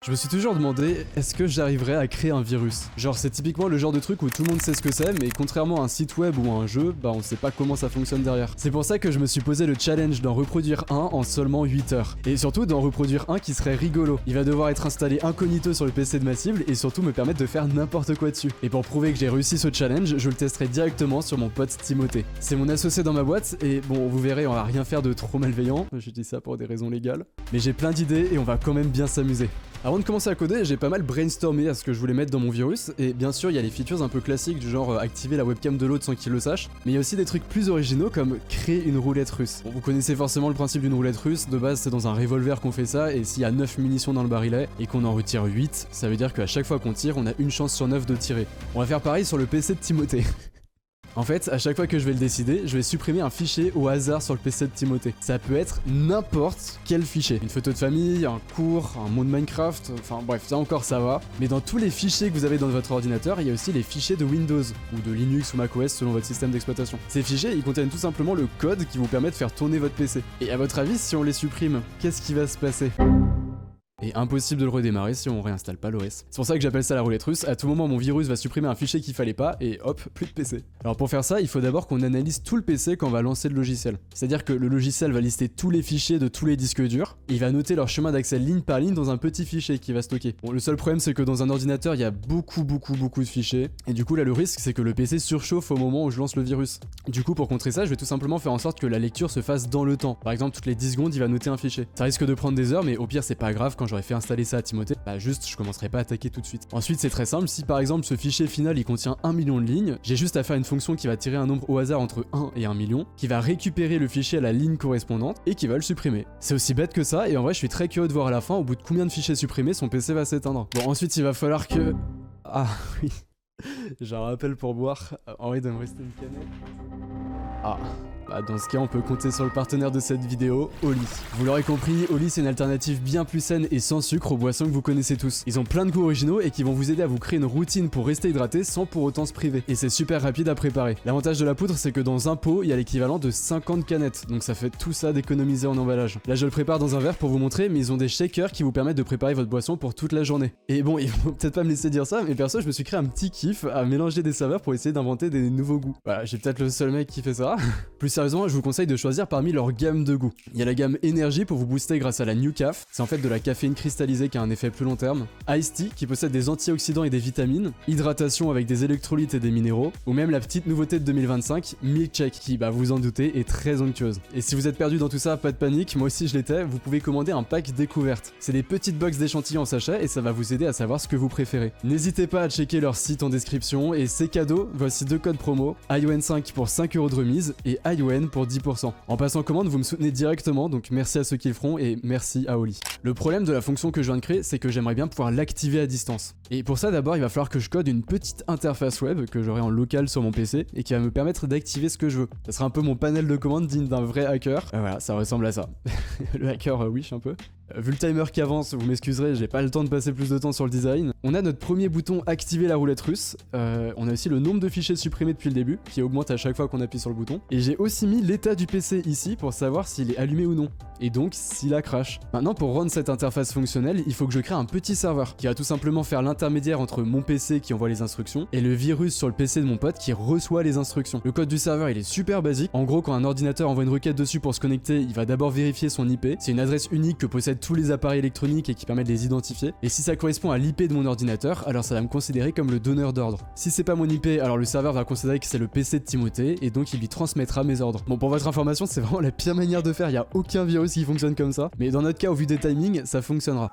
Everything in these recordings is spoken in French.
Je me suis toujours demandé, est-ce que j'arriverais à créer un virus? Genre c'est typiquement le genre de truc où tout le monde sait ce que c'est, mais contrairement à un site web ou à un jeu, bah on sait pas comment ça fonctionne derrière. C'est pour ça que je me suis posé le challenge d'en reproduire un en seulement 8 heures. Et surtout d'en reproduire un qui serait rigolo. Il va devoir être installé incognito sur le PC de ma cible et surtout me permettre de faire n'importe quoi dessus. Et pour prouver que j'ai réussi ce challenge, je le testerai directement sur mon pote Timothée. C'est mon associé dans ma boîte et bon vous verrez on va rien faire de trop malveillant, je dis ça pour des raisons légales. Mais j'ai plein d'idées et on va quand même bien s'amuser. Avant de commencer à coder, j'ai pas mal brainstormé à ce que je voulais mettre dans mon virus, et bien sûr il y a les features un peu classiques du genre activer la webcam de l'autre sans qu'il le sache, mais il y a aussi des trucs plus originaux comme créer une roulette russe. Bon, vous connaissez forcément le principe d'une roulette russe, de base c'est dans un revolver qu'on fait ça, et s'il y a 9 munitions dans le barillet, et qu'on en retire 8, ça veut dire qu'à chaque fois qu'on tire, on a une chance sur 9 de tirer. On va faire pareil sur le PC de Timothée. En fait, à chaque fois que je vais le décider, je vais supprimer un fichier au hasard sur le PC de Timothée. Ça peut être n'importe quel fichier. Une photo de famille, un cours, un mot de Minecraft, enfin bref, ça encore ça va. Mais dans tous les fichiers que vous avez dans votre ordinateur, il y a aussi les fichiers de Windows, ou de Linux ou macOS selon votre système d'exploitation. Ces fichiers, ils contiennent tout simplement le code qui vous permet de faire tourner votre PC. Et à votre avis, si on les supprime, qu'est-ce qui va se passer ? Et impossible de le redémarrer si on réinstalle pas l'OS. C'est pour ça que j'appelle ça la roulette russe. À tout moment, mon virus va supprimer un fichier qu'il fallait pas et hop, plus de PC. Alors pour faire ça, il faut d'abord qu'on analyse tout le PC quand on va lancer le logiciel. C'est-à-dire que le logiciel va lister tous les fichiers de tous les disques durs et il va noter leur chemin d'accès ligne par ligne dans un petit fichier qu'il va stocker. Bon, le seul problème c'est que dans un ordinateur, il y a beaucoup de fichiers et du coup là le risque c'est que le PC surchauffe au moment où je lance le virus. Du coup pour contrer ça, je vais tout simplement faire en sorte que la lecture se fasse dans le temps. Par exemple, toutes les 10 secondes, il va noter un fichier. Ça risque de prendre des heures, mais au pire c'est pas grave, quand j'aurai fait installer ça à Timothée, bah juste je commencerai pas à attaquer tout de suite. Ensuite c'est très simple, si par exemple ce fichier final il contient 1 million de lignes, j'ai juste à faire une fonction qui va tirer un nombre au hasard entre 1 et 1 million, qui va récupérer le fichier à la ligne correspondante et qui va le supprimer. C'est aussi bête que ça et en vrai je suis très curieux de voir à la fin au bout de combien de fichiers supprimés son PC va s'éteindre. Bon ensuite il va falloir que... Ah oui, j'ai un rappel pour boire. Henri doit me rester une canette. Ah. Bah dans ce cas on peut compter sur le partenaire de cette vidéo, Oli. Vous l'aurez compris, Oli c'est une alternative bien plus saine et sans sucre aux boissons que vous connaissez tous. Ils ont plein de goûts originaux et qui vont vous aider à vous créer une routine pour rester hydraté sans pour autant se priver. Et c'est super rapide à préparer. L'avantage de la poudre c'est que dans un pot il y a l'équivalent de 50 canettes, donc ça fait tout ça d'économiser en emballage. Là je le prépare dans un verre pour vous montrer, mais ils ont des shakers qui vous permettent de préparer votre boisson pour toute la journée. Et bon, ils vont peut-être pas me laisser dire ça, mais perso je me suis créé un petit kiff à mélanger des saveurs pour essayer d'inventer des nouveaux goûts. Voilà, j'ai peut-être le seul mec qui fait ça. Plus sérieusement, je vous conseille de choisir parmi leur gamme de goûts. Il y a la gamme énergie pour vous booster grâce à la New Caf, c'est en fait de la caféine cristallisée qui a un effet plus long terme. Ice Tea qui possède des antioxydants et des vitamines, hydratation avec des électrolytes et des minéraux, ou même la petite nouveauté de 2025, Milkshake qui, bah vous en doutez, est très onctueuse. Et si vous êtes perdu dans tout ça, pas de panique, moi aussi je l'étais, vous pouvez commander un pack découverte. C'est des petites box d'échantillons en sachet et ça va vous aider à savoir ce que vous préférez. N'hésitez pas à checker leur site en description et c'est cadeau, voici 2 codes promo, ION5 pour 5€ de remise et ION pour 10%. En passant commande, vous me soutenez directement, donc merci à ceux qui le feront et merci à Oli. Le problème de la fonction que je viens de créer, c'est que j'aimerais bien pouvoir l'activer à distance. Et pour ça, d'abord, il va falloir que je code une petite interface web que j'aurai en local sur mon PC et qui va me permettre d'activer ce que je veux. Ça sera un peu mon panel de commandes digne d'un vrai hacker. Voilà, ça ressemble à ça. Le hacker wish un peu. Vu le timer qui avance, vous m'excuserez, j'ai pas le temps de passer plus de temps sur le design. On a notre premier bouton activer la roulette russe. On a aussi le nombre de fichiers supprimés depuis le début, qui augmente à chaque fois qu'on appuie sur le bouton. Et j'ai aussi mis l'état du PC ici pour savoir s'il est allumé ou non. Et donc s'il a crash. Maintenant pour rendre cette interface fonctionnelle, il faut que je crée un petit serveur qui va tout simplement faire l'intermédiaire entre mon PC qui envoie les instructions et le virus sur le PC de mon pote qui reçoit les instructions. Le code du serveur il est super basique. En gros quand un ordinateur envoie une requête dessus pour se connecter, il va d'abord vérifier son IP. C'est une adresse unique que possèdent tous les appareils électroniques et qui permet de les identifier. Et si ça correspond à l'IP de mon ordinateur, alors ça va me considérer comme le donneur d'ordre. Si c'est pas mon IP, alors le serveur va considérer que c'est le PC de Timothée et donc il lui transmettra mes ordres. Bon pour votre information, c'est vraiment la pire manière de faire, il y a aucun virus qui fonctionne comme ça. Mais dans notre cas, au vu des timings, ça fonctionnera.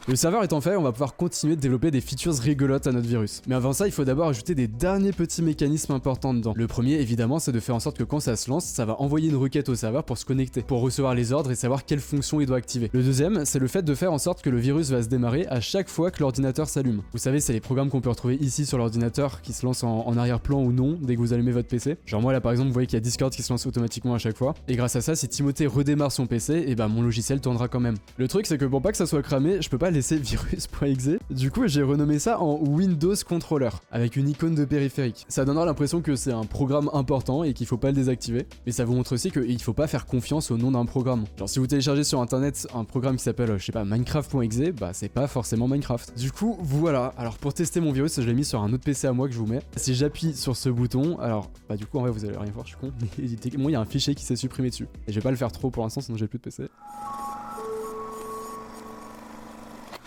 Le serveur étant fait, on va pouvoir continuer de développer des features rigolotes à notre virus. Mais avant ça, il faut d'abord ajouter des derniers petits mécanismes importants dedans. Le premier, évidemment, c'est de faire en sorte que quand ça se lance, ça va envoyer une requête au serveur pour se connecter, pour recevoir les ordres et savoir quelle fonction il doit activer. Le deuxième, c'est le fait de faire en sorte que le virus va se démarrer à chaque fois que l'ordinateur s'allume. Vous savez, c'est les programmes qu'on peut retrouver ici sur l'ordinateur qui se lancent en arrière-plan ou non dès que vous allumez votre PC. Genre moi là par exemple, vous voyez qu'il y a Discord qui se lance automatiquement à chaque fois. Et grâce à ça, si Timothée redémarre son PC, et bah mon logiciel tournera quand même. Le truc, c'est que pour pas que ça soit cramé, je peux pas laisser virus.exe. Du coup, j'ai renommé ça en Windows Controller, avec une icône de périphérique. Ça donnera l'impression que c'est un programme important et qu'il faut pas le désactiver, mais ça vous montre aussi qu'il faut pas faire confiance au nom d'un programme. Genre si vous téléchargez sur internet un programme qui s'appelle, je sais pas, Minecraft.exe, bah c'est pas forcément Minecraft. Du coup, voilà. Alors pour tester mon virus, je l'ai mis sur un autre PC à moi que je vous mets. Si j'appuie sur ce bouton, alors, bah du coup en vrai vous allez rien voir, je suis con, mais techniquement il y a un fichier qui s'est supprimé dessus. Et je vais pas le faire trop pour l'instant, sinon j'ai plus de PC.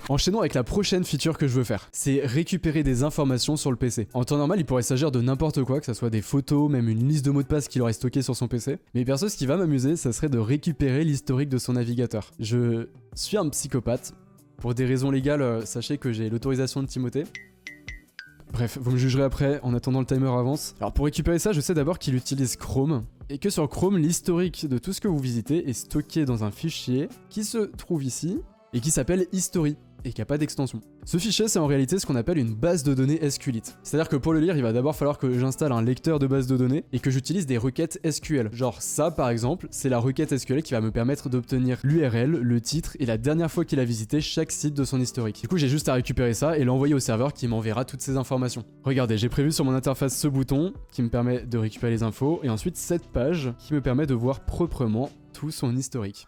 Enchaînons avec la prochaine feature que je veux faire, c'est récupérer des informations sur le PC. En temps normal, il pourrait s'agir de n'importe quoi, que ça soit des photos, même une liste de mots de passe qu'il aurait stocké sur son PC. Mais perso, ce qui va m'amuser, ça serait de récupérer l'historique de son navigateur. Je suis un psychopathe. Pour des raisons légales, sachez que j'ai l'autorisation de Timothée. Bref, vous me jugerez après, en attendant le timer avance. Alors pour récupérer ça, je sais d'abord qu'il utilise Chrome, et que sur Chrome, l'historique de tout ce que vous visitez est stocké dans un fichier qui se trouve ici, et qui s'appelle History, et qui n'a pas d'extension. Ce fichier, c'est en réalité ce qu'on appelle une base de données SQLite. C'est-à-dire que pour le lire, il va d'abord falloir que j'installe un lecteur de base de données et que j'utilise des requêtes SQL. Genre ça, par exemple, c'est la requête SQL qui va me permettre d'obtenir l'URL, le titre et la dernière fois qu'il a visité chaque site de son historique. Du coup, j'ai juste à récupérer ça et l'envoyer au serveur qui m'enverra toutes ces informations. Regardez, j'ai prévu sur mon interface ce bouton qui me permet de récupérer les infos et ensuite cette page qui me permet de voir proprement tout son historique.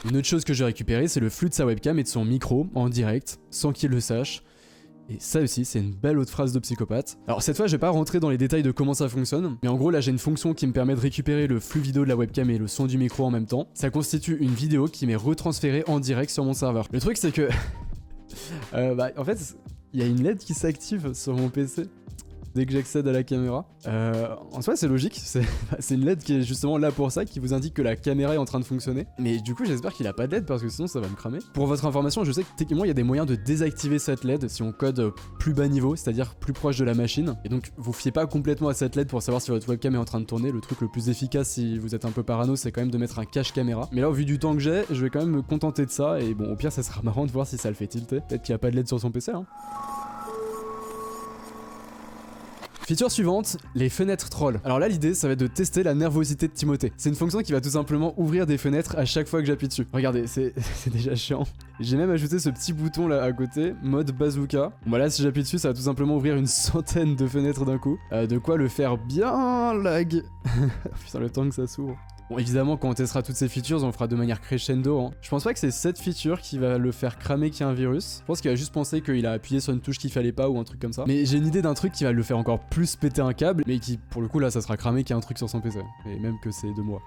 Une autre chose que j'ai récupéré, c'est le flux de sa webcam et de son micro en direct, sans qu'il le sache. Et ça aussi, c'est une belle autre phrase de psychopathe. Alors cette fois, je vais pas rentrer dans les détails de comment ça fonctionne, mais en gros là j'ai une fonction qui me permet de récupérer le flux vidéo de la webcam et le son du micro en même temps. Ça constitue une vidéo qui m'est retransférée en direct sur mon serveur. Le truc c'est que... en fait, il y a une LED qui s'active sur mon PC. Dès que j'accède à la caméra. En soi c'est logique, c'est une LED qui est justement là pour ça, qui vous indique que la caméra est en train de fonctionner. Mais du coup j'espère qu'il a pas de LED parce que sinon ça va me cramer. Pour votre information, je sais que techniquement il y a des moyens de désactiver cette LED si on code plus bas niveau, c'est-à-dire plus proche de la machine. Et donc vous fiez pas complètement à cette LED pour savoir si votre webcam est en train de tourner. Le truc le plus efficace si vous êtes un peu parano, c'est quand même de mettre un cache caméra. Mais là au vu du temps que j'ai, je vais quand même me contenter de ça. Et bon au pire ça sera marrant de voir si ça le fait tilter. Peut-être qu'il y a pas de LED sur son PC hein. Feature suivante, les fenêtres trolls. Alors là l'idée ça va être de tester la nervosité de Timothée. C'est une fonction qui va tout simplement ouvrir des fenêtres à chaque fois que j'appuie dessus. Regardez, c'est déjà chiant. J'ai même ajouté ce petit bouton là à côté, mode bazooka. Bon là si j'appuie dessus ça va tout simplement ouvrir une centaine de fenêtres d'un coup. De quoi le faire bien lag. Putain le temps que ça s'ouvre. Bon évidemment quand on testera toutes ces features on le fera de manière crescendo hein. Je pense pas que c'est cette feature qui va le faire cramer qu'il y a un virus. Je pense qu'il va juste penser qu'il a appuyé sur une touche qu'il fallait pas ou un truc comme ça. Mais j'ai une idée d'un truc qui va le faire encore plus péter un câble, mais qui pour le coup là ça sera cramé qu'il y a un truc sur son PC. Et même que c'est de moi.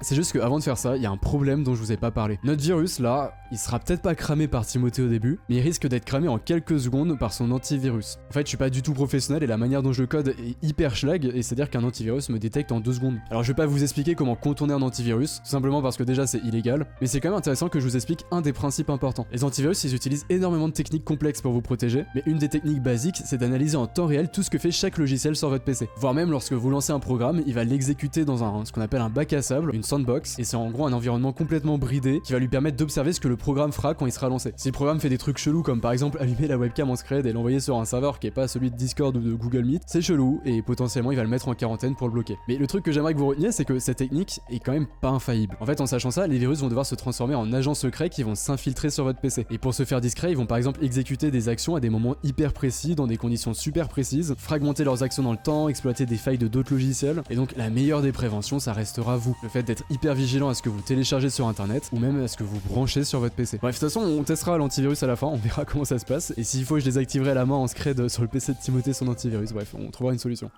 C'est juste qu'avant de faire ça, il y a un problème dont je vous ai pas parlé. Notre virus là, il sera peut-être pas cramé par Timothée au début, mais il risque d'être cramé en quelques secondes par son antivirus. En fait je suis pas du tout professionnel et la manière dont je le code est hyper schlag, et c'est à dire qu'un antivirus me détecte en 2 secondes. Alors je vais pas vous expliquer comment contourner un antivirus, tout simplement parce que déjà c'est illégal, mais c'est quand même intéressant que je vous explique un des principes importants. Les antivirus ils utilisent énormément de techniques complexes pour vous protéger, mais une des techniques basiques c'est d'analyser en temps réel tout ce que fait chaque logiciel sur votre PC. Voire même lorsque vous lancez un programme, il va l'exécuter dans ce qu'on appelle un bac à sable, une sandbox, et c'est en gros un environnement complètement bridé qui va lui permettre d'observer ce que le programme fera quand il sera lancé. Si le programme fait des trucs chelous comme par exemple allumer la webcam en scred et l'envoyer sur un serveur qui est pas celui de Discord ou de Google Meet, c'est chelou et potentiellement il va le mettre en quarantaine pour le bloquer. Mais le truc que j'aimerais que vous reteniez c'est que cette technique est quand même pas infaillible. En fait en sachant ça, les virus vont devoir se transformer en agents secrets qui vont s'infiltrer sur votre PC. Et pour se faire discret, ils vont par exemple exécuter des actions à des moments hyper précis, dans des conditions super précises, fragmenter leurs actions dans le temps, exploiter des failles de d'autres logiciels. Et donc la meilleure des préventions, ça restera vous. Le fait d'être hyper vigilant à ce que vous téléchargez sur internet ou même à ce que vous branchez sur votre PC. Bref, de toute façon, on testera l'antivirus à la fin, on verra comment ça se passe. Et s'il faut, je désactiverai à la main en scred sur le PC de Timothée son antivirus. Bref, on trouvera une solution.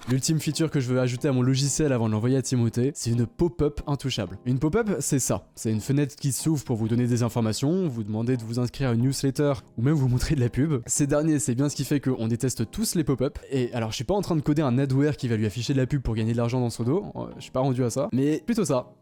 L'ultime feature que je veux ajouter à mon logiciel avant de l'envoyer à Timothée, c'est une pop-up intouchable. Une pop-up, c'est ça. C'est une fenêtre qui s'ouvre pour vous donner des informations, vous demander de vous inscrire à une newsletter ou même vous montrer de la pub. Ces derniers, c'est bien ce qui fait qu'on déteste tous les pop-up. Et alors, je suis pas en train de coder un adware qui va lui afficher de la pub pour gagner de l'argent dans son dos. Je suis pas rendu à ça. Mais plutôt ça.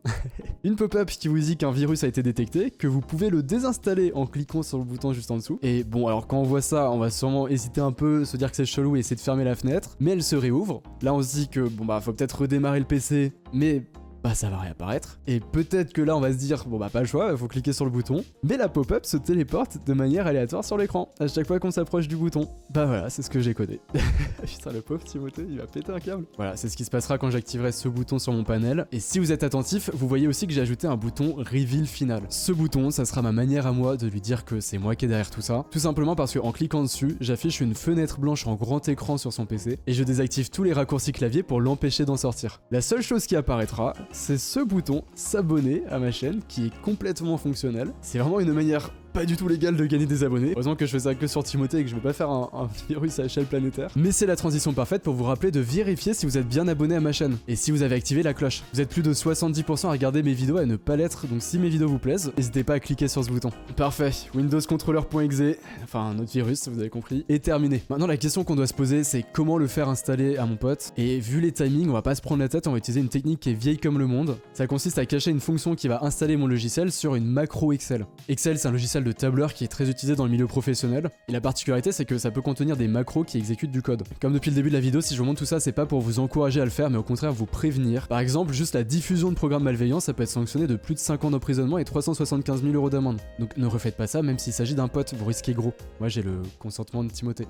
Une pop-up qui vous dit qu'un virus a été détecté, que vous pouvez le désinstaller en cliquant sur le bouton juste en dessous. Et bon, alors quand on voit ça, on va sûrement hésiter un peu, se dire que c'est chelou et essayer de fermer la fenêtre. Mais elle se réouvre. Là on se dit que bon bah faut peut-être redémarrer le PC, mais bah ça va réapparaître. Et peut-être que là on va se dire, bon bah pas le choix, il faut cliquer sur le bouton. Mais la pop-up se téléporte de manière aléatoire sur l'écran, à chaque fois qu'on s'approche du bouton. Bah voilà, c'est ce que j'ai codé. Putain, le pauvre Timothée, il va péter un câble. Voilà, c'est ce qui se passera quand j'activerai ce bouton sur mon panel. Et si vous êtes attentif, vous voyez aussi que j'ai ajouté un bouton Reveal Final. Ce bouton, ça sera ma manière à moi de lui dire que c'est moi qui est derrière tout ça. Tout simplement parce qu'en cliquant dessus, j'affiche une fenêtre blanche en grand écran sur son PC et je désactive tous les raccourcis clavier pour l'empêcher d'en sortir. La seule chose qui apparaîtra, c'est ce bouton s'abonner à ma chaîne qui est complètement fonctionnel. C'est vraiment une manière pas du tout légal de gagner des abonnés. Heureusement que je fais ça que sur Timothée et que je vais pas faire un virus à échelle planétaire. Mais c'est la transition parfaite pour vous rappeler de vérifier si vous êtes bien abonné à ma chaîne et si vous avez activé la cloche. Vous êtes plus de 70% à regarder mes vidéos et à ne pas l'être, donc si mes vidéos vous plaisent, n'hésitez pas à cliquer sur ce bouton. Parfait, Windows Controller.exe, enfin notre virus, vous avez compris, est terminé. Maintenant la question qu'on doit se poser, c'est comment le faire installer à mon pote. Et vu les timings, on va pas se prendre la tête, on va utiliser une technique qui est vieille comme le monde. Ça consiste à cacher une fonction qui va installer mon logiciel sur une macro Excel. Excel, c'est un logiciel de tableur qui est très utilisé dans le milieu professionnel. Et la particularité, c'est que ça peut contenir des macros qui exécutent du code. Comme depuis le début de la vidéo, si je vous montre tout ça, c'est pas pour vous encourager à le faire, mais au contraire vous prévenir. Par exemple, juste la diffusion de programmes malveillants, ça peut être sanctionné de plus de 5 ans d'emprisonnement et 375 000 € d'amende. Donc ne refaites pas ça, même s'il s'agit d'un pote, vous risquez gros. Moi j'ai le consentement de Timothée.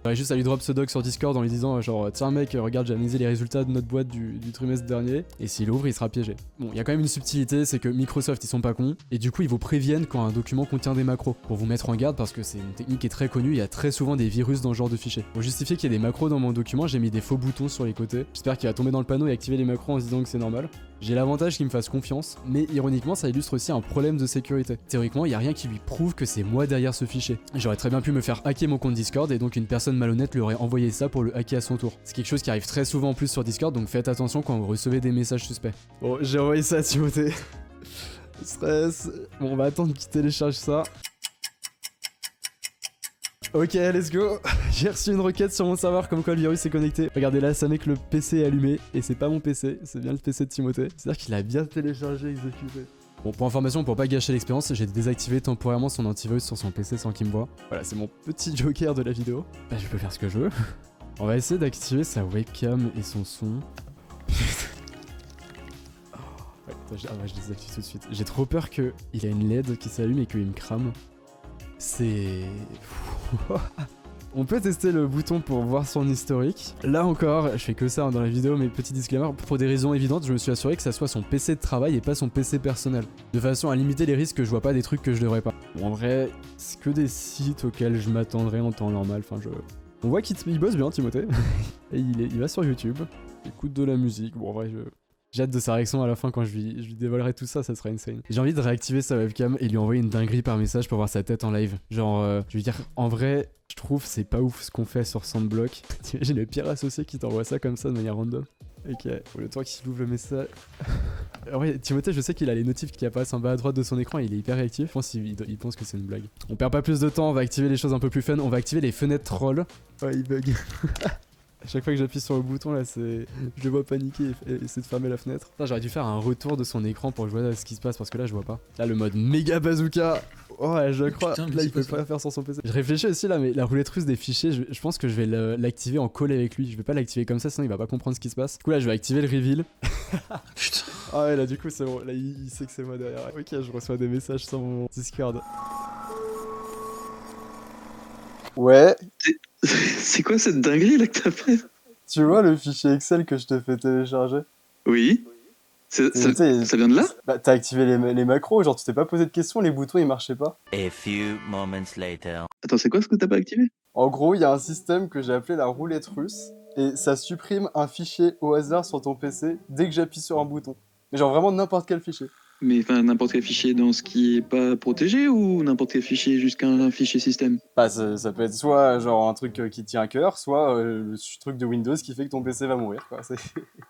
J'aurais juste à lui drop ce doc sur Discord en lui disant genre tiens mec regarde j'ai analysé les résultats de notre boîte du trimestre dernier et s'il ouvre il sera piégé. Bon il y a quand même une subtilité, c'est que Microsoft ils sont pas cons et du coup ils vous préviennent quand un document contient des macros pour vous mettre en garde parce que c'est une technique qui est très connue, il y a très souvent des virus dans ce genre de fichier. Pour justifier qu'il y ait des macros dans mon document j'ai mis des faux boutons sur les côtés, j'espère qu'il va tomber dans le panneau et activer les macros en se disant que c'est normal. J'ai l'avantage qu'il me fasse confiance, mais ironiquement ça illustre aussi un problème de sécurité. Théoriquement, il n'y a rien qui lui prouve que c'est moi derrière ce fichier. J'aurais très bien pu me faire hacker mon compte Discord et donc une personne malhonnête lui aurait envoyé ça pour le hacker à son tour. C'est quelque chose qui arrive très souvent en plus sur Discord, donc faites attention quand vous recevez des messages suspects. Bon, j'ai envoyé ça à Timothée. Stress. Bon, on va attendre qu'il télécharge ça. Ok, let's go. J'ai reçu une requête sur mon serveur comme quoi le virus est connecté. Regardez là, ça met que le PC est allumé et c'est pas mon PC, c'est bien le PC de Timothée. C'est-à-dire qu'il a bien téléchargé et exécuté. Bon, pour information, pour pas gâcher l'expérience, j'ai désactivé temporairement son antivirus sur son PC sans qu'il me voie. Voilà, c'est mon petit joker de la vidéo. Bah, je peux faire ce que je veux. On va essayer d'activer sa webcam et son son. Ouais, je désactive tout de suite. J'ai trop peur qu'il a une LED qui s'allume et qu'il me crame. C'est... On peut tester le bouton pour voir son historique. Là encore, je fais que ça dans la vidéo, mais petit disclaimer, pour des raisons évidentes, je me suis assuré que ça soit son PC de travail et pas son PC personnel. De façon à limiter les risques que je vois pas des trucs que je devrais pas. Bon, en vrai, c'est que des sites auxquels je m'attendrais en temps normal, enfin On voit qu'il bosse bien, Timothée. Et il va sur YouTube, il écoute de la musique, bon en vrai, j'ai hâte de sa réaction à la fin quand je lui dévoilerai tout ça, ça sera insane. J'ai envie de réactiver sa webcam et lui envoyer une dinguerie par message pour voir sa tête en live. Genre, je lui dire, en vrai, je trouve c'est pas ouf ce qu'on fait sur Sandblock. T'imagines le pire associé qui t'envoie ça comme ça de manière random. Ok, le temps qu'il ouvre le message. En vrai, Timothée, je sais qu'il a les notifs qui apparaissent en bas à droite de son écran et il est hyper réactif. Je pense qu'il pense que c'est une blague. On perd pas plus de temps, on va activer les choses un peu plus fun. On va activer les fenêtres troll. Ouais, il bug. À chaque fois que j'appuie sur le bouton là, je le vois paniquer et essayer de fermer la fenêtre. J'aurais dû faire un retour de son écran pour que je vois ce qui se passe parce que là je vois pas. Là le mode méga bazooka. Oh ouais, je crois. Putain, là il peut pas faire sur son PC. Je réfléchis aussi là, mais la roulette russe des fichiers, je pense que je vais l'activer en call avec lui. Je vais pas l'activer comme ça sinon il va pas comprendre ce qui se passe. Du coup là je vais activer le reveal. Putain. Ah ouais là du coup c'est bon. Là il sait que c'est moi derrière. Ok, je reçois des messages sur mon Discord. Ouais. C'est quoi cette dinguerie là que t'as fait? Tu vois le fichier Excel que je te fais télécharger? Oui. Ça vient de là? Bah t'as activé les macros, genre tu t'es pas posé de questions, les boutons ils marchaient pas. A few moments later. Attends, c'est quoi ce que t'as pas activé? En gros, il y a un système que j'ai appelé la roulette russe, et ça supprime un fichier au hasard sur ton PC dès que j'appuie sur un bouton. Mais genre vraiment n'importe quel fichier. Mais enfin, n'importe quel fichier dans ce qui est pas protégé ou n'importe quel fichier jusqu'à un fichier système? Bah ça peut être soit genre un truc qui tient à cœur, soit le truc de Windows qui fait que ton PC va mourir quoi.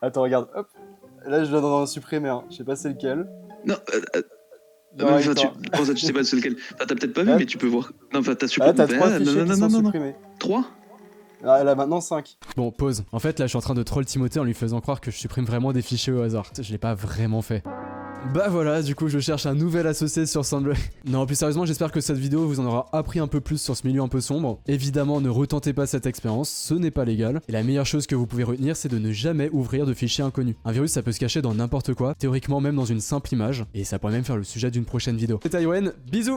Attends regarde, hop, là je dois en supprimer un, je sais pas c'est lequel. Non, enfin, tu sais pas c'est lequel. T'as peut-être pas vu mais tu peux voir. Non, enfin t'as supprimé. Ah, t'as 3 fichiers qui sont supprimés. 3? Ah, là maintenant 5. Bon pause, en fait là je suis en train de troll Timothée en lui faisant croire que je supprime vraiment des fichiers au hasard. Je l'ai pas vraiment fait. Bah voilà, du coup je cherche un nouvel associé sur Sandbox. Non, plus sérieusement, j'espère que cette vidéo vous en aura appris un peu plus sur ce milieu un peu sombre. Évidemment, ne retentez pas cette expérience, ce n'est pas légal. Et la meilleure chose que vous pouvez retenir, c'est de ne jamais ouvrir de fichiers inconnus. Un virus, ça peut se cacher dans n'importe quoi, théoriquement même dans une simple image, et ça pourrait même faire le sujet d'une prochaine vidéo. C'était Yoann, bisous!